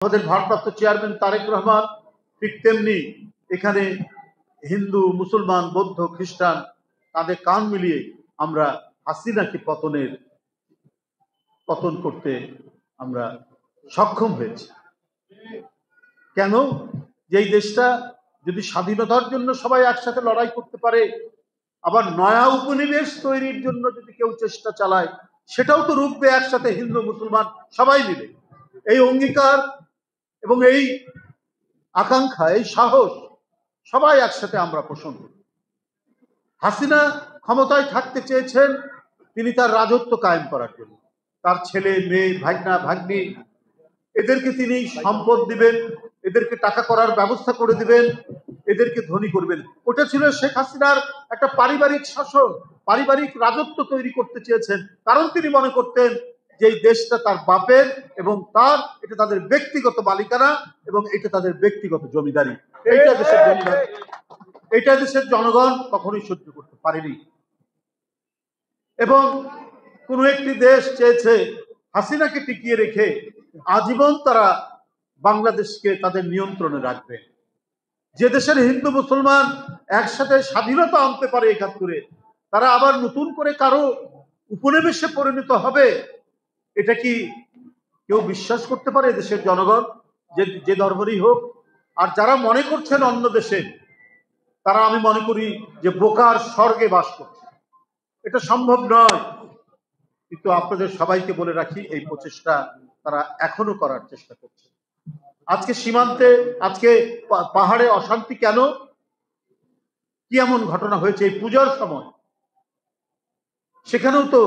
আমাদের ভারপ্রাপ্ত চেয়ারম্যান তারেক রহমান ঠিক তেমনি এখানে হিন্দু, মুসলমান, বৌদ্ধ, খ্রিস্টান তাদের কান মিলিয়ে আমরা হাসিনাকে পতন করতে আমরা সক্ষম হয়েছি। কেন? যে এই দেশটা যদি স্বাধীনতার জন্য সবাই একসাথে লড়াই করতে পারে, আবার নয়া উপনিবেশ তৈরির জন্য যদি কেউ চেষ্টা চালায়, সেটাও তো রুখবে একসাথে হিন্দু মুসলমান সবাই মিলে। এই অঙ্গীকার এবং এই আকাঙ্ক্ষা, এই সাহস সবাই একসাথে আমরা পোষণ করি। হাসিনা ক্ষমতায় থাকতে চেয়েছেন তিনি তার রাজত্ব কায়েম করার জন্য। তার ছেলে, মেয়ে, ভাগনা, ভাগ্নি এদেরকে তিনি সম্পদ দিবেন, এদেরকে টাকা করার ব্যবস্থা করে দিবেন, এদেরকে ধনী করবেন। ওটা ছিল শেখ হাসিনার একটা পারিবারিক শাসন, পারিবারিক রাজত্ব তৈরি করতে চেয়েছেন। কারণ তিনি মনে করতেন যে এই দেশটা তার বাপের এবং এটা তাদের ব্যক্তিগত মালিকানা এবং এটা তাদের ব্যক্তিগত জমিদারি। এটা দেশের জনগণ কখনোই সহ্য করতে পারেনি। এবং কোন একটি দেশ চেয়েছে হাসিনাকে টিকিয়ে রেখে আজীবন তারা বাংলাদেশকে তাদের নিয়ন্ত্রণে রাখবে। যে দেশের হিন্দু মুসলমান একসাথে স্বাধীনতা আনতে পারে ৭১-এ, তারা আবার নতুন করে কারো উপনিবেশে পরিণত হবে, এটা কি কেউ বিশ্বাস করতে পারে? দেশের জনগণ যে ধর্মেরই হোক। আর যারা মনে করছেন অন্য দেশে, তারা আমি মনে করি যে বোকার স্বর্গে বাস করছে। এটা সম্ভব নয়। কিন্তু আপনাদের সবাইকে বলে রাখি, এই প্রচেষ্টা তারা এখনো করার চেষ্টা করছে। আজকে সীমান্তে, আজকে পাহাড়ে অশান্তি কেন? কি এমন ঘটনা হয়েছে এই পূজার সময়? সেখানেও তো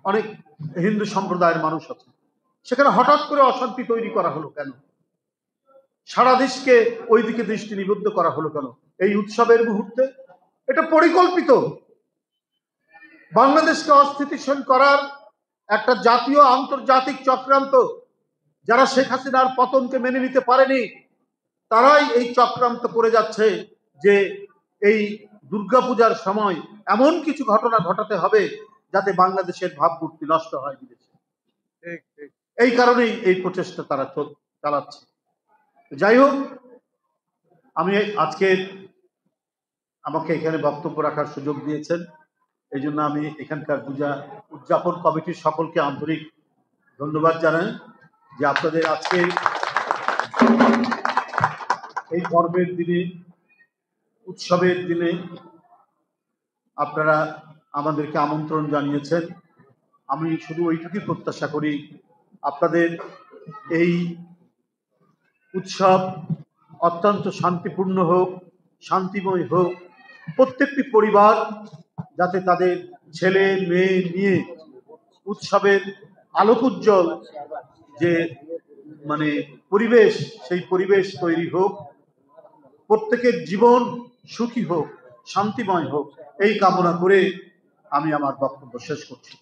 অনেক হিন্দু সম্প্রদায়ের মানুষ আছে, সেখানে হঠাৎ করে অশান্তি তৈরি করা হলো কেন? সারা দেশকে ওইদিকে দৃষ্টি নিবদ্ধ করা হলো কেন এই উৎসবের মুহূর্তে? এটা পরিকল্পিত। বাংলাদেশকে অস্থিতিশীল করার একটা জাতীয় আন্তর্জাতিক চক্রান্ত। যারা শেখ হাসিনার পতনকে মেনে নিতে পারেনি, তারাই এই চক্রান্ত করে যাচ্ছে যে এই দুর্গাপূজার সময় এমন কিছু ঘটনা ঘটাতে হবে যাতে বাংলাদেশের ভাবমূর্তি নষ্ট হয় বিদেশে। এই কারণেই এই প্রচেষ্টা তারা চালাচ্ছে। যাই হোক, আমি আজকে আমাকে এখানে বক্তব্য রাখার সুযোগ দিয়েছেন, এই জন্য আমি এখানকার পূজা উদযাপন কমিটির সকলকে আন্তরিক ধন্যবাদ জানাই যে আপনাদের আজকে এই পর্বের দিনে, উৎসবের দিনে আপনারা আমাদেরকে আমন্ত্রণ জানিয়েছেন। আমি শুধু ওইটুকুই প্রত্যাশা করি, আপনাদের এই উৎসব অত্যন্ত শান্তিপূর্ণ হোক, শান্তিময় হোক। প্রত্যেকটি পরিবার যাতে তাদের ছেলে মেয়ে নিয়ে উৎসবের আলোকোজ্জ্বল যে পরিবেশ, সেই পরিবেশ তৈরি হোক। প্রত্যেকের জীবন সুখী হোক, শান্তিময় হোক, এই কামনা করে আমি আমার বক্তব্য শেষ করছি।